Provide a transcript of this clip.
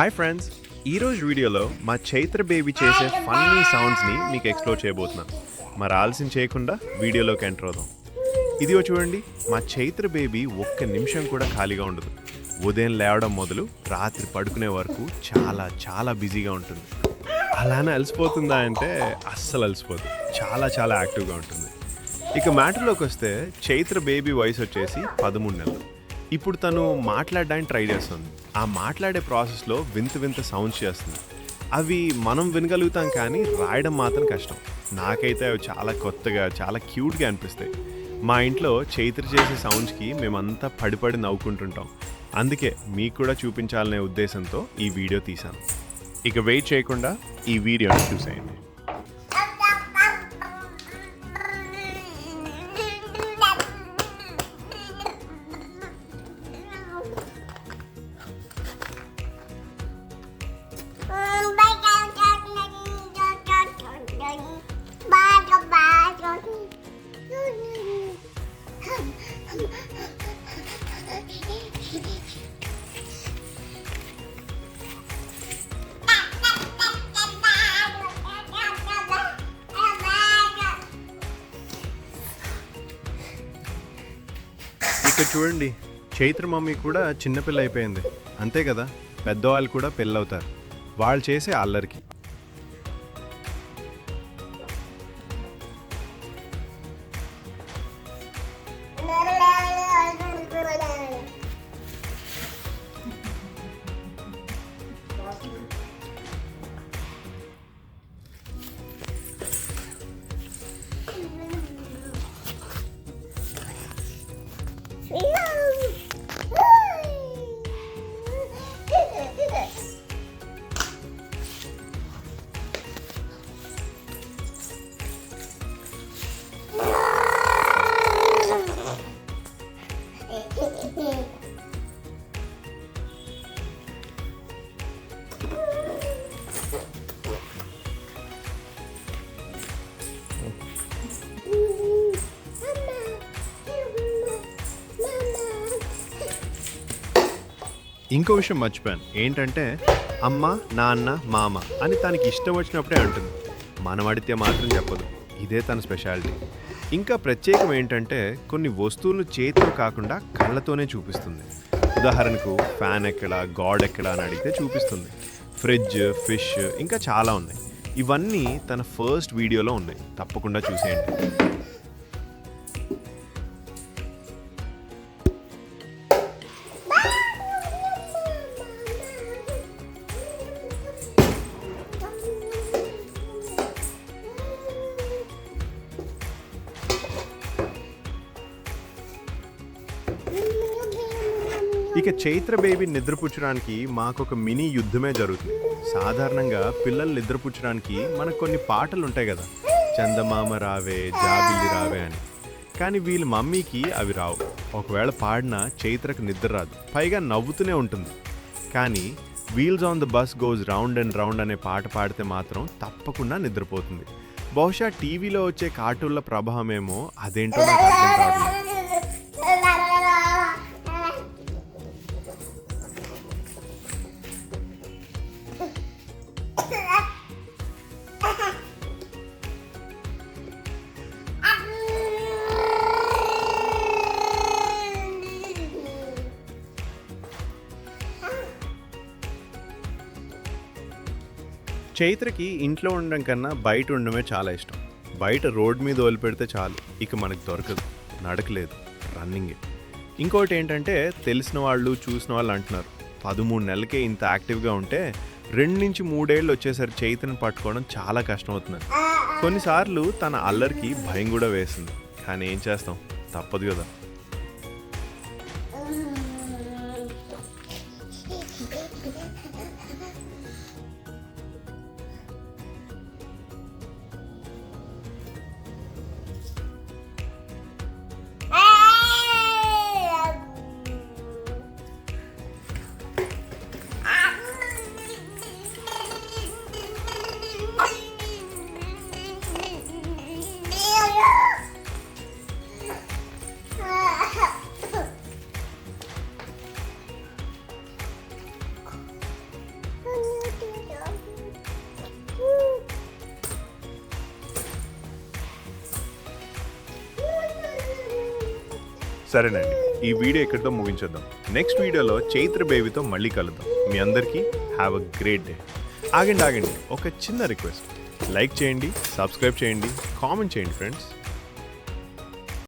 Hi friends, ఈరోజు వీడియోలో మా చైత్ర బేబీ చేసే ఫన్నీ సౌండ్స్ని మీకు ఎక్స్ప్లోర్ చేయబోతున్నాను. మరి ఆలస్యం చేయకుండా వీడియోలోకి ఎంటర్ అవుదాం. ఇదిగో చూడండి, మా చైత్ర బేబీ ఒక్క నిమిషం కూడా ఖాళీగా ఉండదు. ఉదయం లేవడం మొదలు రాత్రి పడుకునే వరకు చాలా చాలా బిజీగా ఉంటుంది. అలానే అలసిపోతుందా అంటే అస్సలు అలసిపోదు. చాలా చాలా యాక్టివ్గా ఉంటుంది. ఇక మ్యాటర్లోకి వస్తే చైత్ర బేబీ వయసు వచ్చేసి 13 నెలలు. ఇప్పుడు తను మాట్లాడడానికి ట్రై చేస్తుంది. ఆ మాట్లాడే ప్రాసెస్లో వింత వింత సౌండ్స్ చేస్తుంది. అవి మనం వినగలుగుతాం, కానీ రాయడం మాత్రం కష్టం. నాకైతే అవి చాలా కొత్తగా, చాలా క్యూట్గా అనిపిస్తాయి. మా ఇంట్లో చైత్ర చేసే సౌండ్స్కి మేమంతా పడిపడి నవ్వుకుంటుంటాం. అందుకే మీకు కూడా చూపించాలనే ఉద్దేశంతో ఈ వీడియో తీశాను. ఇక వెయిట్ చేయకుండా ఈ వీడియోని చూసేయండి. ఇక్కడ చూడండి, చైత్ర మమ్మీ కూడా చిన్నపిల్ల అయిపోయింది. అంతే కదా, పెద్దవాళ్ళు కూడా పెళ్ళవుతారు వాళ్ళు చేసే అల్లరికి. ఇంకో విషయం మర్చిపోయాను. ఏంటంటే అమ్మ, నాన్న, మామ అని తనకి ఇష్టం వచ్చినప్పుడే అంటుంది. మనం అడిగితే మాత్రం చెప్పదు. ఇదే తన స్పెషాలిటీ. ఇంకా ప్రత్యేకం ఏంటంటే కొన్ని వస్తువులను చేతితో కాకుండా కళ్ళతోనే చూపిస్తుంది. ఉదాహరణకు ఫ్యాన్ ఎక్కడ, గాడ్ ఎక్కడ అని అడిగితే చూపిస్తుంది. ఫ్రిడ్జ్, ఫిష్, ఇంకా చాలా ఉన్నాయి. ఇవన్నీ తన ఫస్ట్ వీడియోలో ఉన్నాయి. తప్పకుండా చూసేయండి. ఇక చైత్ర బేబీ నిద్రపుచ్చడానికి మాకొక మినీ యుద్ధమే జరుగుతుంది. సాధారణంగా పిల్లలు నిద్రపుచ్చడానికి మనకు కొన్ని పాటలు ఉంటాయి కదా, చందమామ రావే, జాబిల్లి రావే అని. కానీ వీళ్ళ మమ్మీకి అవి రావు. ఒకవేళ పాడినా చైత్రకు నిద్ర రాదు, పైగా నవ్వుతూనే ఉంటుంది. కానీ wheels on the bus goes round and round అనే పాట పాడితే మాత్రం తప్పకుండా నిద్రపోతుంది. బహుశా టీవీలో వచ్చే కార్టూన్ల ప్రభావమేమో, అదేంటో నాకు అర్థం కావట్లేదు. చైత్రకి ఇంట్లో ఉండడం కన్నా బయట ఉండడమే చాలా ఇష్టం. బయట రోడ్ మీద వదిలిపెడితే చాలు, ఇక మనకు దొరకదు. నడకలేదు, రన్నింగే. ఇంకోటి ఏంటంటే, తెలిసిన వాళ్ళు, చూసిన వాళ్ళు అంటున్నారు, 13 నెలలకే ఇంత యాక్టివ్గా ఉంటే 2 నుంచి 3 ఏళ్ళు వచ్చేసరి చైత్రను పట్టుకోవడం చాలా కష్టం అవుతుంది. కొన్నిసార్లు తన అల్లరికి భయం కూడా వేస్తుంది. కానీ ఏం చేస్తాం, తప్పదు కదా. సరేనండి, ఈ వీడియో ఇక్కడితో ముగించేద్దాం. నెక్స్ట్ వీడియోలో చైత్ర బేబీతో మళ్ళీ కలుద్దాం. మీ అందరికీ హ్యావ్ అ గ్రేట్ డే. ఆగండి, ఒక చిన్న రిక్వెస్ట్. లైక్ చేయండి, సబ్స్క్రైబ్ చేయండి, కామెంట్ చేయండి ఫ్రెండ్స్.